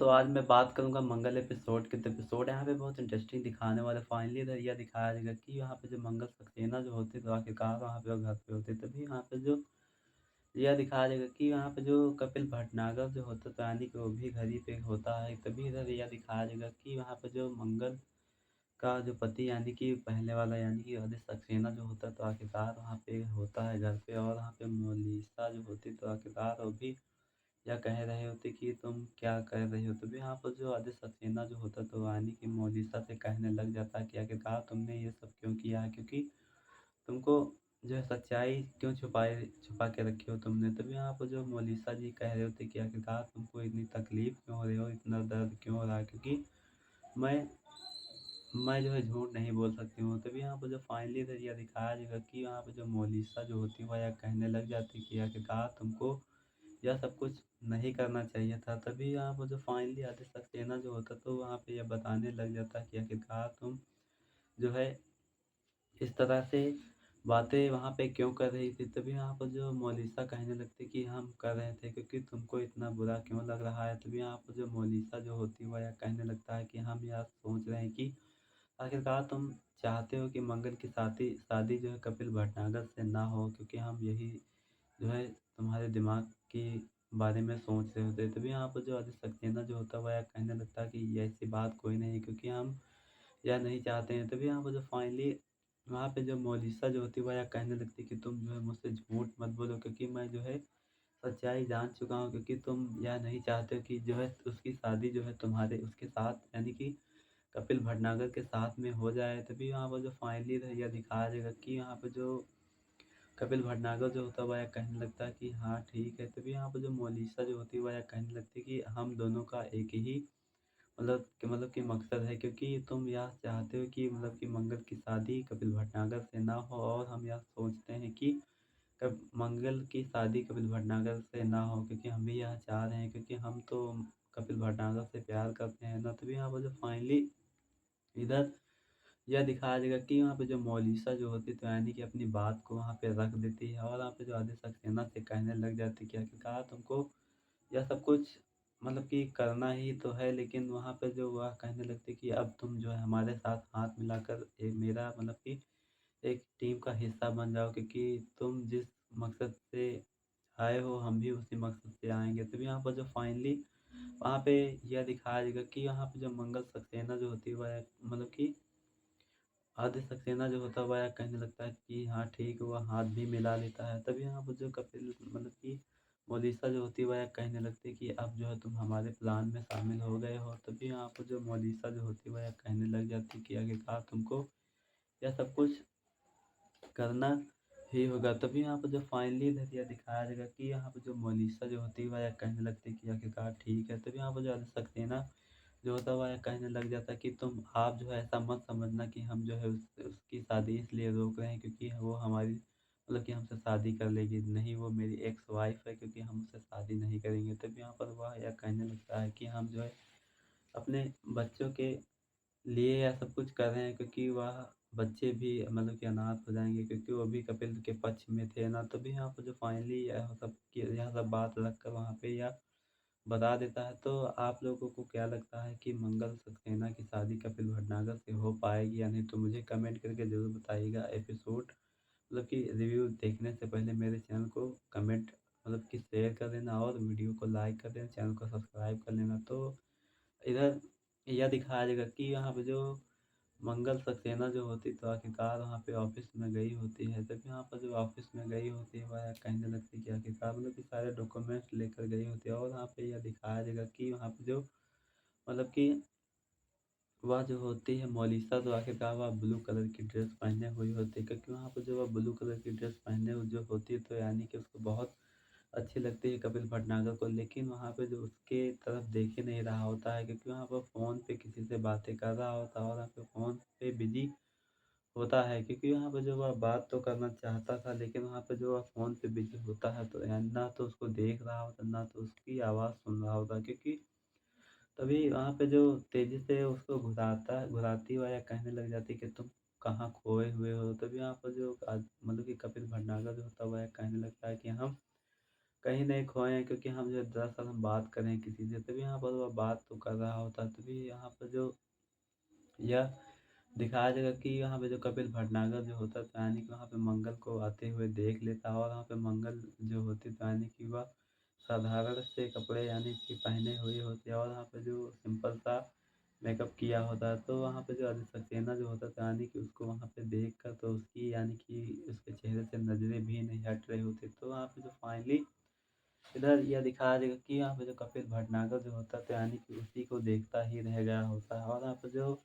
तो आज मैं बात करूँगा मंगल एपिसोड के। तो एपिसोड यहाँ पे बहुत इंटरेस्टिंग दिखाने वाला है। फाइनली इधर यह दिखाया जाएगा कि यहाँ पे जो मंगल सक्सेना जो होते तो आखिरकार वहाँ पे वो घर पे होते। तभी यहाँ पे जो यह दिखाया जाएगा कि यहाँ पे जो कपिल भटनागर जो होता तो यानी कि वो भी घर ही पे होता है। तभी इधर यह दिखाया जाएगा कि वहाँ पे जो मंगल का जो पति यानी कि पहले वाला यानी कि आदित्य सक्सेना जो होता है तो आखिरकार वहाँ पे होता है घर पे। और वहाँ पे मोनालिसा जो होती तो आखिरकार वो भी या कह रहे होते कि तुम क्या कर रहे हो। तभी यहाँ पर जो आदित्य सक्सेना जो होता तो यानी कि मोनालिसा से कहने लग जाता कि आखिरकार तुमने ये सब क्यों किया है, क्योंकि तुमको जो है सच्चाई क्यों छुपा के रखी हो तुमने। तभी यहाँ पर जो मोनालिसा जी कह रहे होते कि आखिरकार तुमको इतनी तकलीफ क्यों हो रही हो, इतना दर्द क्यों हो रहा है, क्योंकि मैं मैं जो है झूठ नहीं बोल सकती हूँ। तभी यहाँ पर जो फाइनली यह दिखाया जाएगा कि यहाँ पे जो मोनालिसा जो होती है वह यह कहने लग जाती कि आखिरकार तुमको यह सब कुछ नहीं करना चाहिए था। तभी यहाँ पर जो फाइनली आदित्य सक्सेना जो होता तो वहाँ पे यह बताने लग जाता कि आखिरकार तुम जो है इस तरह से बातें वहाँ पे क्यों कर रही थी। तभी यहाँ पर जो मोनालिसा कहने लगती कि हम कर रहे थे क्योंकि तुमको इतना बुरा क्यों लग रहा है। तभी यहाँ पर जो मोनालिसा जो होती है वह यह कहने लगता है कि हम यह सोच रहे हैं कि आखिरकार तुम चाहते हो कि मंगल की शादी शादी जो है कपिल भटनागर से ना हो, क्योंकि हम यही जो है तुम्हारे दिमाग के बारे में सोच रहे होते। तभी यहाँ पर जो आदित्य सक्सेना जो होता है वह यह कहने लगता है कि ये ऐसी बात कोई नहीं है, क्योंकि हम यह नहीं चाहते हैं। तभी यहाँ पर जो फाइनली वहाँ पे जो मोनालिसा जो होती है वह यह कहने लगती है कि तुम जो है मुझसे झूठ मत बोलो, क्योंकि मैं जो है सच्चाई जान चुका हूँ, क्योंकि तुम यह नहीं चाहते हो कि जो है उसकी शादी जो है तुम्हारे उसके साथ यानी कि कपिल भटनागर के साथ में हो जाए। तभी यहाँ पर जो फाइनली यह दिखाया जाएगा कि यहाँ पे जो कपिल भटनागर जो होता है वह कहने लगता है कि हाँ ठीक है। तभी यहाँ पर जो मोनालिसा जो होती है वह कहने लगती है कि हम दोनों का एक ही मतलब कि मकसद है, क्योंकि तुम यह चाहते हो कि मतलब कि मंगल की शादी कपिल भटनागर से ना हो, और हम यह सोचते हैं कि कब मंगल की शादी कपिल भटनागर से ना हो, क्योंकि हम भी यह चाह रहे हैं, क्योंकि हम तो कपिल भटनागर से प्यार करते हैं ना। तभी यहाँ पर जो फाइनली इधर यह दिखाया जाएगा कि वहाँ पे जो मोनालिसा जो होती है तो यानी कि अपनी बात को वहाँ पे रख देती है, और वहाँ पे जो आदित्य सक्सेना से कहने लग जाती है कि आखिरकार तुमको यह सब कुछ मतलब कि करना ही तो है। लेकिन वहाँ पे जो वह कहने लगती कि अब तुम जो है हमारे साथ हाथ मिलाकर मेरा मतलब कि एक टीम का हिस्सा बन जाओ, क्योंकि तुम जिस मकसद से आए हो हम भी उसी मकसद से आएंगे। तभी यहाँ पर जो फाइनली वहाँ पे यह दिखाया जाएगा कि यहाँ पे जो मंगल सक्सेना जो होती है वह मतलब कि आदित्य सक्सेना जो होता है वह कहने लगता है कि हाँ ठीक है, वह हाथ भी मिला लेता है। तभी यहाँ पर जो कपिल मतलब कि मोनालिसा जो होती है वह कहने लगती है कि अब जो है तुम हमारे प्लान में शामिल हो गए हो। तभी यहाँ पर जो मोनालिसा जो होती है वह कहने लग जाती है कि आखिरकार तुमको यह सब कुछ करना ही होगा। तभी यहाँ पर जो फाइनली यह दिखाया जाएगा कि यहाँ पर जो मोनालिसा जो होती है वह कहने लगती है कि आखिरकार ठीक है। तभी यहाँ पर जो आदित्य सक्सेना जो होता है वह कहने लग जाता है कि तुम आप जो है ऐसा मत समझना कि हम जो है उसकी शादी इसलिए रोक रहे हैं क्योंकि वो हमारी मतलब कि हमसे शादी कर लेगी। नहीं, वो मेरी एक्स वाइफ है, क्योंकि हम उससे शादी नहीं करेंगे। तब यहाँ पर वह यह कहने लगता है कि हम जो है अपने बच्चों के लिए यह सब कुछ कर रहे हैं, क्योंकि वह बच्चे भी मतलब कि अनाथ हो जाएंगे, क्योंकि वो भी कपिल के पक्ष में थे ना। तभी यहाँ पर जो फाइनली यह सब बात रख कर वहाँ पे यह बता देता है। तो आप लोगों को क्या लगता है कि मंगल सक्सेना की शादी कपिल भटनागर से हो पाएगी या नहीं, तो मुझे कमेंट करके ज़रूर बताइएगा। एपिसोड मतलब कि रिव्यू देखने से पहले मेरे चैनल को कमेंट मतलब कि शेयर कर देना, और वीडियो को लाइक कर देना, चैनल को सब्सक्राइब कर लेना। तो इधर यह दिखाया जाएगा कि यहाँ पे जो मंगल सक्सेना जो होती तो आखिरकार वहाँ पे ऑफिस में गई होती है। जब यहाँ पर जो ऑफिस में गई होती है वह कहने लगती है कि आखिरकार मतलब कि सारे डॉक्यूमेंट्स लेकर गई होती है, और वहाँ पे यह दिखाया जाएगा कि वहाँ पे जो मतलब कि वह जो होती है मोनालिसा तो आखिरकार वह ब्लू कलर की ड्रेस पहने हुई होती है, क्योंकि वहाँ पर जो वह ब्लू कलर की ड्रेस पहने हुई जो होती है तो यानी कि उसको बहुत अच्छी लगती है कपिल भटनागर को। लेकिन वहाँ पे जो उसके तरफ देख ही नहीं रहा होता है, क्योंकि वहाँ पर फ़ोन पे किसी से बातें कर रहा होता है, और वहाँ पे फ़ोन पे बिजी होता है, क्योंकि वहाँ पे जो वह बात तो करना चाहता था, लेकिन वहाँ पे जो वह फ़ोन पे बिजी होता है तो ना तो उसको देख रहा होता, ना तो उसकी आवाज़ सुन रहा होता। क्योंकि तभी वहाँ पे जो तेज़ी से उसको घुराती हुआ या कहने लग जाती कि तुम कहाँ खोए हुए हो। तभी वहाँ पर जो मतलब कि कपिल भटनागर जो होता है वह कहने लगता है कि हम कहीं नहीं खोए हैं, क्योंकि हम जो दरअसल हम बात कर रहे हैं किसी से, तभी यहाँ पर वह बात तो कर रहा होता है। तभी यहाँ पर जो यह दिखाया जाएगा कि यहाँ पे जो कपिल भटनागर जो होता है, तो यानी कि वहाँ पे मंगल को आते हुए देख लेता है, और वहाँ पे मंगल जो होती है, तो यानी कि वह साधारण से कपड़े यानी कि पहने हुए होते हैं, और वहाँ पे जो सिंपल सा मेकअप किया होता है। तो वहाँ पे जो अदिति सक्सेना जो होता है, तो यानी कि उसको वहाँ पे देख कर तो उसकी यानी कि उसके चेहरे से नज़रें भी नहीं हट रही होती। तो वहाँ पे जो फाइनली इधर यह दिखाया जाएगा कि यहाँ पे जो कपिल भटनागर जो होता है, तो यानी कि उसी को देखता ही रह गया होता है, और यहाँ पे जो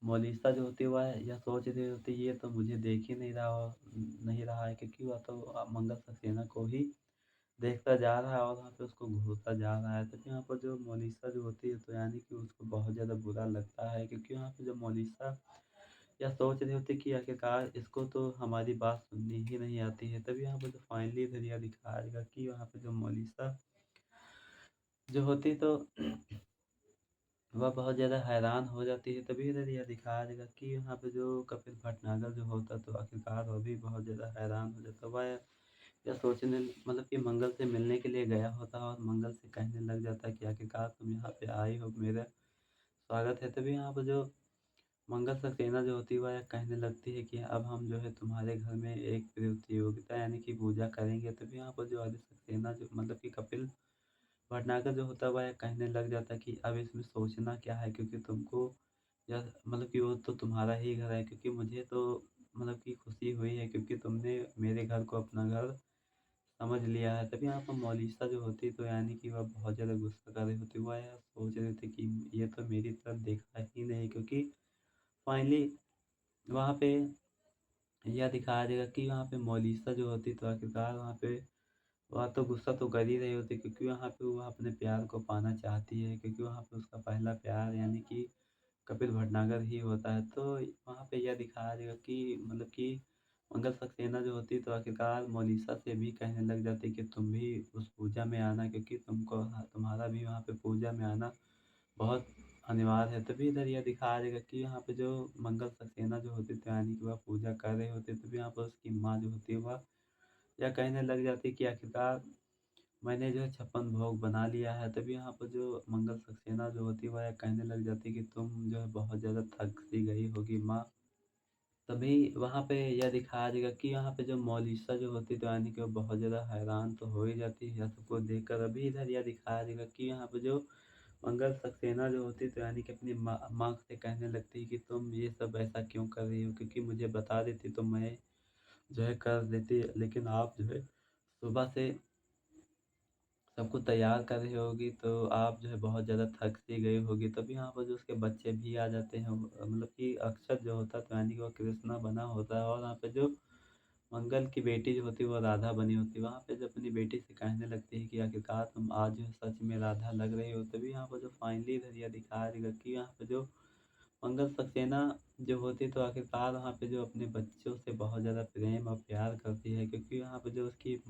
मोलिसा जो होती है वह यह सोच रही होती है, ये तो मुझे देख ही नहीं रहा है, क्योंकि वह तो मंगल सक्सेना को ही देखता जा रहा है, और वहाँ पे उसको घूरता जा रहा है। तो यहाँ पर जो मोलिसा जो होती है, तो यानी कि उसको बहुत ज़्यादा बुरा लगता है, क्योंकि यहाँ पे जो मोलिसा यह सोच रही होती है कि आखिरकार इसको तो हमारी बात सुननी ही नहीं आती है। तभी यहाँ पर जो फाइनली इधर यह दिखाया जाएगा कि वहाँ पे जो मोलिसा जो होती तो वह बहुत ज़्यादा हैरान हो जाती है। तभी इधर यह दिखाया जाएगा कि यहाँ पे जो कपिल भटनागर जो होता है, तो आखिरकार वह भी बहुत ज़्यादा हैरान हो जाता है। वह यह सोचने मतलब कि मंगल से मिलने के लिए गया होता है, और मंगल से कहने लग जाता है कि आखिरकार तुम यहाँ पे आई हो, मेरा स्वागत है। तभी यहाँ पर जो मंगल सक्सेना जो होती है वह कहने लगती है कि अब हम जो है तुम्हारे घर में एक प्रतियोगिता यानी कि पूजा करेंगे। तभी यहाँ पर जो आदित्य सक्सेना जो मतलब कि कपिल भटनागर जो होता है वह कहने लग जाता है कि अब इसमें सोचना क्या है, क्योंकि तुमको यह मतलब कि वो तो तुम्हारा ही घर है, क्योंकि मुझे तो मतलब कि खुशी हुई है, क्योंकि तुमने मेरे घर को अपना घर समझ लिया है। तभी यहाँ पर मोलिसा जो होती तो यानी कि वह बहुत ज़्यादा गुस्सा कर रही होती, वह यह सोच रहे थे कि ये तो मेरी तरफ देखा ही नहीं, क्योंकि फाइनली वहाँ पे यह दिखाया जाएगा कि वहाँ पे मोलिसा जो होती तो आखिरकार वहाँ पे वह तो गुस्सा तो कर ही रही होती, क्योंकि वहाँ पे वह अपने प्यार को पाना चाहती है, क्योंकि वहाँ पे उसका पहला प्यार यानी कि कपिल भटनागर ही होता है। तो वहाँ पे यह दिखाया जाएगा कि मतलब कि मंगल सक्सेना जो होती है, तो आखिरकार मोनिशा से भी कहने लग जाती है कि तुम भी उस पूजा में आना, क्योंकि तुम्हारा भी वहाँ पे पूजा में आना बहुत अनिवार्य है। तभी इधर यह दिखाया जाएगा कि यहाँ पे जो मंगल सक्सेना जो होती है, यानी कि वह पूजा कर रहे होते, तभी यहाँ पर उसकी माँ जो होती है वह यह कहने लग जाती है कि आखिरकार मैंने जो है 56 भोग बना लिया है। तभी यहाँ पर जो मंगल सक्सेना जो होती है वह कहने लग जाती है कि तुम जो है बहुत ज़्यादा थक सी गई होगी माँ। तभी वहाँ पे यह दिखाया जाएगा कि यहाँ पे जो मोलिसा जो होती है, तो यानी कि वो बहुत ज़्यादा हैरान तो हो ही जाती है यह सबको देखकर। अभी इधर यह दिखाया जाएगा कि यहाँ पे जो मंगल सक्सेना जो होती है, तो यानी कि अपनी माँ माँ से कहने लगती है कि तुम ये सब ऐसा क्यों कर रही हो, क्योंकि मुझे बता देती तो मैं जो है कर देती, लेकिन आप जो है सुबह से सबको तैयार कर रही होगी, तो आप जो है बहुत ज़्यादा थक सी गई होगी। तभी यहाँ पर जो उसके बच्चे भी आ जाते हैं, मतलब कि अक्षत जो होता है, तो यानी कि वो कृष्णा बना होता है, और यहाँ पे जो मंगल की बेटी जो होती है वो राधा बनी होती है। वहाँ पे जो अपनी बेटी से कहने लगती है कि आखिरकार तुम आज जो है सच में राधा लग रही हो। तभी यहाँ पर जो फाइनली इधर यह दिखाया जाएगा कि यहाँ पे जो मंगल सक्सेना जो होती है, तो आखिरकार वहाँ पे जो अपने बच्चों से बहुत ज़्यादा प्रेम और प्यार करती है, क्योंकि यहाँ पे जो उसकी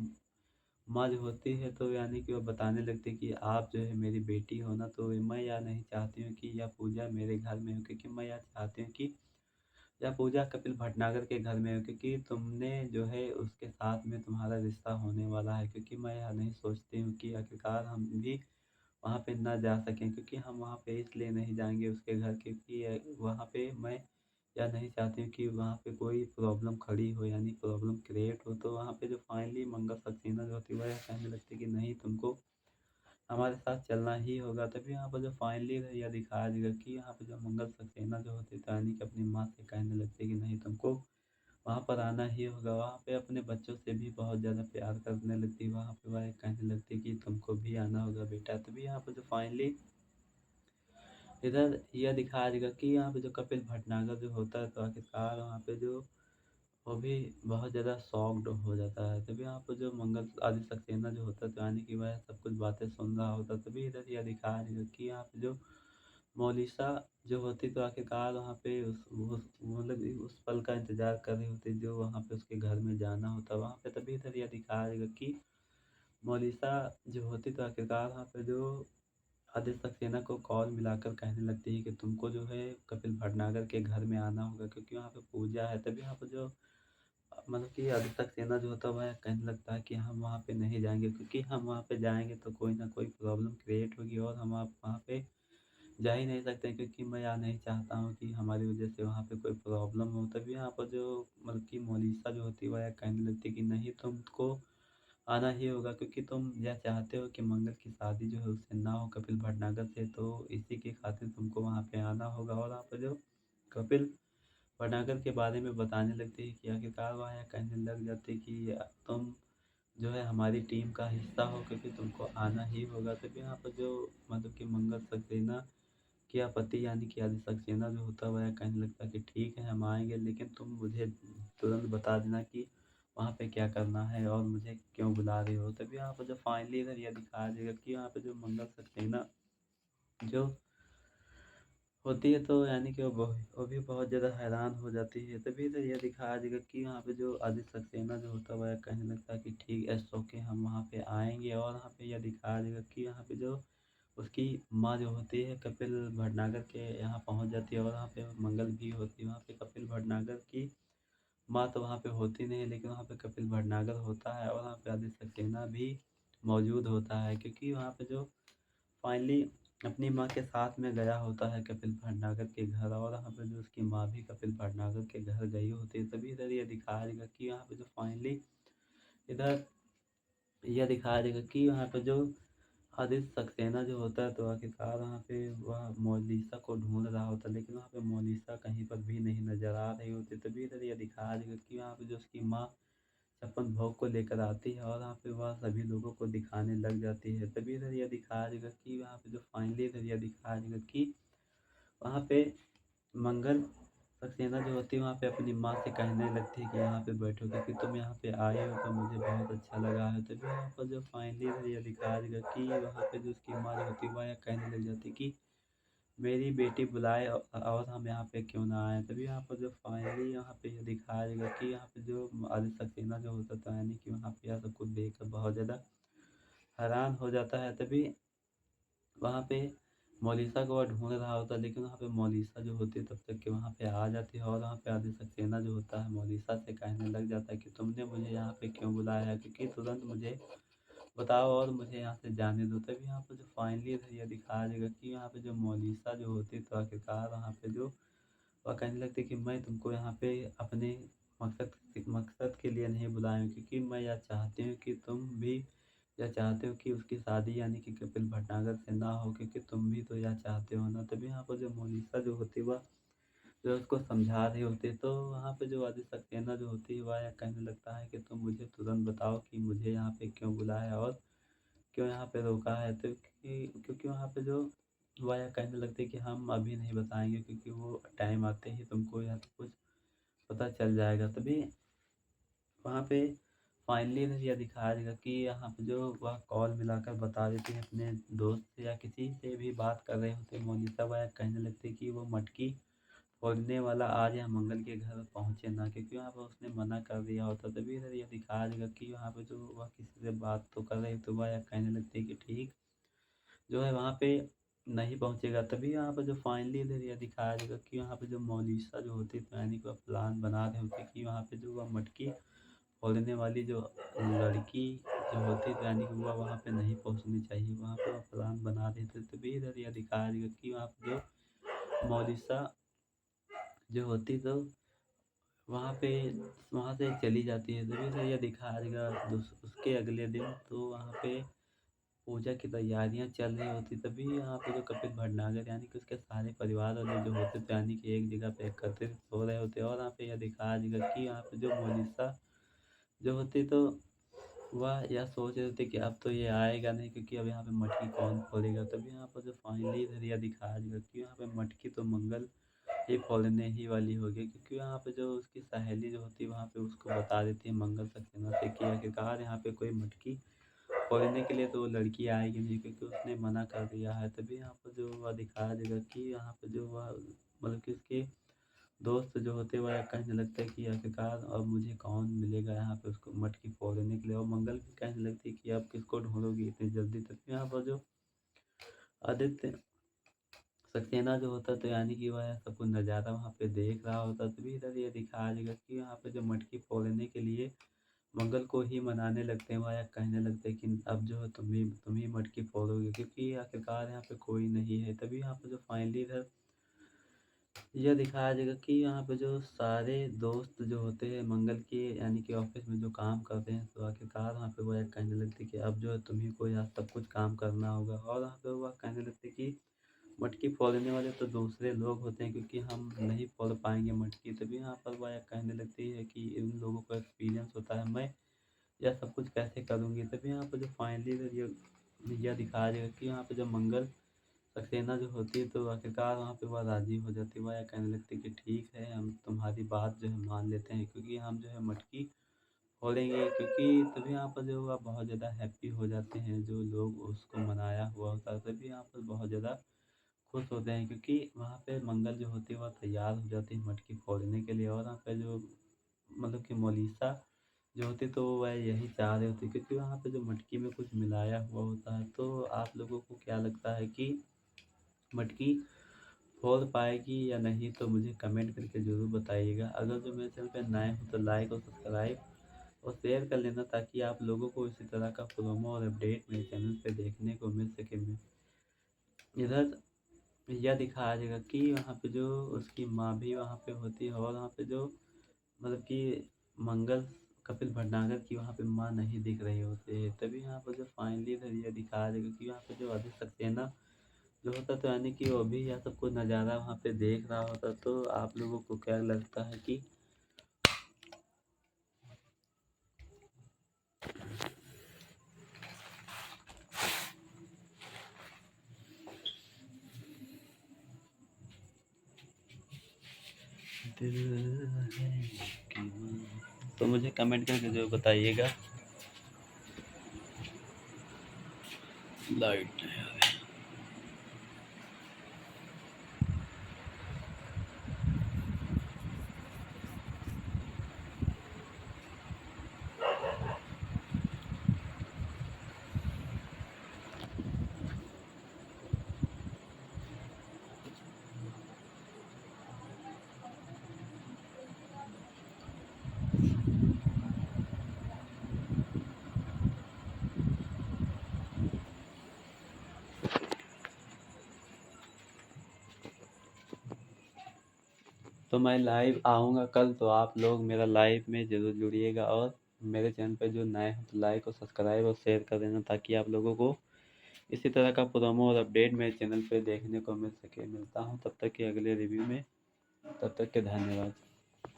माँ जो होती है, तो यानी कि वो बताने लगती है कि आप जो है मेरी बेटी हो ना, तो मैं यह नहीं चाहती हूँ कि यह पूजा मेरे घर में हो, क्योंकि मैं यह चाहती हूँ कि यह पूजा कपिल भटनागर के घर में हो, क्योंकि तुमने जो है उसके साथ में तुम्हारा रिश्ता होने वाला है। क्योंकि मैं यह नहीं सोचती हूँ कि आखिरकार हम भी वहाँ पे ना जा सकें, क्योंकि हम वहाँ पे इसलिए नहीं जाएँगे उसके घर, क्योंकि वहाँ पे मैं या नहीं चाहती हूँ कि वहाँ पे कोई प्रॉब्लम खड़ी हो, यानी प्रॉब्लम क्रिएट हो। तो वहाँ पे जो फाइनली मंगल सक्सेना जो होती है वह कहने लगती है कि नहीं, तुमको हमारे साथ चलना ही होगा। तभी यहाँ पर जो फाइनली यह दिखाया जाएगा कि यहाँ पे जो मंगल सक्सेना जो होती है, तो यानी कि अपनी माँ से कहने लगती है कि नहीं, तुमको वहाँ पर आना ही होगा। वहाँ पे अपने बच्चों से भी बहुत ज़्यादा प्यार करने लगती है, वहाँ पे वह कहने लगती है कि तुमको भी आना होगा बेटा। तभी यहाँ पर जो फाइनली इधर यह दिखाया जाएगा कि यहाँ पे जो कपिल भटनागर जो होता है, तो आखिरकार वहाँ पे जो वो भी बहुत ज़्यादा शॉक्ड हो जाता है। तभी यहाँ पे जो मंगल आदि सक्सेना जो होता है, तो यानी कि वह सब कुछ बातें सुन रहा होता है। तभी इधर यह दिखाया जाएगा कि यहाँ पे जो मोलिसा जो होती, तो आखिरकार वहाँ पे उस मतलब कि उस पल का इंतज़ार कर रही होती जो वहाँ पे उसके घर में जाना होता है वहाँ पे। तभी इधर यह दिखाया जाएगा कि मोलिसा जो होती, तो आखिरकार वहाँ पे जो आदित्य सक्सेना को कॉल मिलाकर कहने लगती है कि तुमको जो है कपिल भटनागर के घर में आना होगा, क्योंकि वहाँ पे पूजा है। तभी यहाँ पे जो मतलब कि आदित्य सक्सेना जो होता है वह कहने लगता है कि हम वहाँ पे नहीं जाएँगे, क्योंकि हम वहाँ पे जाएँगे तो कोई न कोई प्रॉब्लम क्रिएट होगी और हम आप वहाँ पे जा ही नहीं सकते, क्योंकि मैं नहीं चाहता हूँ कि हमारी वज़ह से वहाँ पे कोई प्रॉब्लम हो। तभी यहाँ पर जो मतलब कि मोनालिसा जो होती है वह कहने लगती है कि नहीं, तुमको आना ही होगा, क्योंकि तुम यह चाहते हो कि मंगल की शादी जो है उससे ना हो कपिल भटनागर से, तो इसी के खातिर तुमको वहाँ पे आना होगा। और वहाँ पे जो कपिल भटनागर के बारे में बताने लगती है कि आखिरकार वह यह कहने लग जाती है कि तुम जो है हमारी टीम का हिस्सा हो, क्योंकि तुमको आना ही होगा। तभी यहाँ पर जो मतलब कि मंगल सक्सेना की पति यानी कि आदि सक्सेना जो होता है वह कहने लगता है कि ठीक है हम आएँगे, लेकिन तुम मुझे तुरंत बता देना कि वहाँ पे क्या करना है और मुझे क्यों बुला रहे हो। तभी यहाँ पर जो फाइनली इधर यह दिखाया जाएगा कि यहाँ पे जो मंगल सक्सेना जो होती है, तो यानी कि वो भी बहुत ज़्यादा हैरान हो जाती है। तभी तो ये दिखाया जाएगा कि यहाँ पे जो आदित्य सक्सेना जो होता है वह कहने लगता है कि ठीक है, ओके हम वहाँ पे आएँगे। और यहाँ पे यह दिखाया जाएगा कि यहाँ पे जो उसकी माँ जो होती है कपिल भटनागर के यहाँ पहुँच जाती है, और वहाँ पे मंगल भी होती है। वहाँ पे कपिल भटनागर की माँ तो वहाँ पे होती नहीं है, लेकिन वहाँ पे कपिल भटनागर होता है और वहाँ पे आदित्य सक्सेना भी मौजूद होता है, क्योंकि वहाँ पे जो फाइनली अपनी माँ के साथ में गया होता है कपिल भटनागर के घर, और वहाँ पे जो उसकी माँ भी कपिल भटनागर के घर गई होती है। तभी इधर ये दिखाया जाएगा कि यहाँ पे जो फाइनली इधर यह दिखाया जाएगा कि यहाँ पे जो आदित्य सक्सेना जो होता है, तो आखिरकार वहाँ पे वह मोनालिसा को ढूंढ रहा होता है, लेकिन वहाँ पे मोनालिसा कहीं पर भी नहीं नजर आ रही होती। तभी इधर यह दिखाया जाएगा कि वहाँ पे जो उसकी माँ छप्पन भोग को लेकर आती है और वहाँ पे वह सभी लोगों को दिखाने लग जाती है। तभी इधर यह दिखाया जाएगा कि वहाँ पे जो फाइनली इधर यह दिखाया जाएगा कि वहाँ पे मंगल सक्सेना जो होती है वहाँ पे अपनी माँ से कहने लगती है कि यहाँ पे बैठो, क्योंकि तुम यहाँ पे आए हो तो मुझे बहुत अच्छा लगा है। तभी यहाँ पर जो फाइनली इधर यह दिखाया जाएगा कि वहाँ पे जो उसकी माँ जो होती है वह यह कहने लग जाती है कि मेरी बेटी बुलाए और हम यहाँ पे क्यों ना आए। तभी यहाँ पर जो फाइनली यहाँ पे ये दिखाया जाएगा कि यहाँ पे जो आदित्य सक्सेना जो होता था, यानी कि वहाँ पे यह सब कुछ देखकर बहुत ज़्यादा हैरान हो जाता है। तभी वहाँ पे मोनालिसा को वह ढूंढ रहा होता है, लेकिन वहाँ पे मोनालिसा जो होती है तब तक कि वहाँ पे आ जाती है, और वहाँ पे आदित्य सक्सेना जो होता है मोनालिसा से कहने लग जाता है कि तुमने मुझे यहाँ पे क्यों बुलाया है, क्योंकि तुरंत मुझे बताओ और मुझे यहाँ से जाने दो। तभी यहाँ पे जो फाइनली ये दिखाया जाएगा कि यहाँ पे जो मोनालिसा जो होती है, तो आखिरकार वहाँ पे जो वह कहने लगती है कि मैं तुमको यहाँ पे अपने मकसद मकसद के लिए नहीं बुलाया हूँ, क्योंकि मैं यह चाहती हूँ कि तुम भी यह चाहते हो कि उसकी शादी यानी कि कपिल भटनागर से ना हो, क्योंकि तुम भी तो यह चाहते हो ना। तभी यहाँ पर जो मोनालिसा जो होती है वह जो उसको समझा रही होती है, तो वहाँ पे जो आदित्य सक्सेना जो होती है वह यह कहने लगता है कि तुम मुझे तुरंत बताओ कि मुझे यहाँ पे क्यों बुलाया और क्यों यहाँ पे रोका है। तो क्योंकि वहाँ पे जो वह यह कहने लगते हैं कि हम अभी नहीं बताएँगे, क्योंकि वो टाइम आते ही तुमको यह सब कुछ पता चल जाएगा। तभी वहाँ पे फाइनली यह दिखाया जाएगा कि यहाँ पे जो वह कॉल मिलाकर बता देती है अपने दोस्त से या किसी से भी बात कर रहे होते हैं मोनिका, वह कहने लगती है कि वो मटकी फोड़ने वाला आज यहाँ मंगल के घर पहुँचे ना, क्योंकि वहाँ पर उसने मना कर दिया होता। तभी इधर यह दिखाया जाएगा कि वहाँ पे जो वह किसी से बात तो कर रही तो वह यह कहने लगती है कि ठीक जो है वहाँ पे नहीं पहुँचेगा। तभी यहाँ पर जो फाइनली इधर यह दिखाया जाएगा कि वहाँ पे जो मोनालिसा जो होती है, तो यानी कि वह प्लान बना रहे होते कि वहाँ पे जो वह मटकी फोड़ने वाली जो लड़की जो होती है, तो यानी कि वह वहाँ पे नहीं पहुँचनी चाहिए, वहाँ पे वह प्लान बना रहे थे। तभी इधर यह दिखाया जाएगा कि वहाँ पे जो मोनालिसा जो होती तो वहाँ पे वहाँ से चली जाती है। तभी से यह दिखाया जाएगा उसके अगले दिन तो वहाँ पे पूजा की तैयारियाँ चल रही होती। तभी यहाँ पे जो कपिल भटनागर यानी कि उसके सारे परिवार वाले जो होते थे, यानी कि एक जगह पे एकत्रित हो रहे होते, और यहाँ पे यह दिखाया जाएगा कि यहाँ पे जो मोनिसा जो होती तो वह यह सोच रहे थे कि अब तो ये आएगा नहीं, क्योंकि अब यहाँ पे मटकी कौन फोड़ेगा। तभी यहाँ पर जो फाइनली इधर यह दिखाया जाएगा कि यहाँ पे मटकी तो मंगल ये फोड़ने ही वाली होगी, क्योंकि यहाँ पे जो उसकी सहेली जो होती है वहाँ पे उसको बता देती है मंगल सक्सेना से कि आखिरकार यहाँ पे कोई मटकी फोड़ने के लिए तो वो लड़की आएगी नहीं, क्योंकि उसने मना कर दिया है। तभी यहाँ पर जो वह दिखाया जाएगा कि यहाँ पे जो वह मतलब कि उसके दोस्त जो होते हैं वह कहने लगते हैं कि आखिरकार अब मुझे कौन मिलेगा यहाँ पे उसको मटकी फोड़ने के लिए, और मंगल भी कहने लगती है कि अब किसको ढूंढोगी इतनी जल्दी। तक यहाँ पर जो आदित्य सक्सेना जो होता तो यानी कि वह सब कुछ नज़ारा वहाँ पे देख रहा होता, तभी इधर ये दिखाया जाएगा कि वहाँ पे जो मटकी फोड़ने के लिए मंगल को ही मनाने लगते हैं वह, या कहने लगते हैं कि अब जो है तुम ही मटकी फोड़ोगे, क्योंकि आखिरकार यहाँ पे कोई नहीं है। तभी यहाँ पे जो फाइनली इधर यह दिखाया जाएगा कि यहाँ पे जो सारे दोस्त जो होते हैं मंगल के, यानी कि ऑफिस में जो काम करते हैं, तो आखिरकार वहाँ पे वह कहने लगते कि अब जो है तुम्ही को यहाँ सब कुछ काम करना होगा। और वहाँ पे वह कहने लगते कि मटकी फोड़ने वाले तो दूसरे लोग होते हैं, क्योंकि हम नहीं फोड़ पाएंगे मटकी। तभी यहाँ पर वह कहने लगती है कि इन लोगों को एक्सपीरियंस होता है, मैं यह सब कुछ कैसे करूँगी। तभी यहाँ पर जो फाइनली यह दिखाया जाएगा कि यहाँ पे जो मंगल सक्सेना जो होती है, तो आखिरकार वहाँ पे वह राज़ी हो जाती है। वह कहने लगती है कि ठीक है, हम तुम्हारी बात जो है मान लेते हैं, क्योंकि हम जो है मटकी फोड़ेंगे। क्योंकि तभी यहाँ पर जो वह बहुत ज़्यादा हैप्पी हो जाते हैं, जो लोग उसको मनाया हुआ होता है, तभी यहाँ पर बहुत ज़्यादा खुश होते हैं, क्योंकि वहाँ पे मंगल जो होती है वह तैयार हो जाती है मटकी फोड़ने के लिए। और वहाँ पे जो मतलब कि मोलिसा जो होती तो वह यही चाह रही होती, क्योंकि वहाँ पे जो मटकी में कुछ मिलाया हुआ होता है। तो आप लोगों को क्या लगता है कि मटकी फोड़ पाएगी या नहीं, तो मुझे कमेंट करके ज़रूर बताइएगा। अगर जो मेरे चैनल पे नए हो तो लाइक और सब्सक्राइब और शेयर कर लेना, ताकि आप लोगों को इसी तरह का प्रोमो और अपडेट मेरे चैनल पे देखने को मिल सके। इधर यह दिखाया जाएगा कि वहाँ पे जो उसकी माँ भी वहाँ पे होती है, और वहाँ पे जो मतलब कि मंगल कपिल भटनागर की वहाँ पे माँ नहीं दिख रही होती है। तभी यहाँ पर जो फाइनली इधर यह दिखाया जाएगा कि वहाँ पे जो अजय सक्सेना जो होता, तो यानी कि वो भी यह सब कुछ नज़ारा वहाँ पे देख रहा होता। तो आप लोगों को क्या लगता है कि दिल है कि तो मुझे कमेंट करके जो बताइएगा। लाइट तो मैं लाइव आऊँगा कल, तो आप लोग मेरा लाइव में ज़रूर जुड़िएगा। और मेरे चैनल पे जो नए हैं तो लाइक और सब्सक्राइब और शेयर कर देना, ताकि आप लोगों को इसी तरह का प्रोमो और अपडेट मेरे चैनल पे देखने को मिल सके। मिलता हूँ तब तक के अगले रिव्यू में, तब तक के धन्यवाद।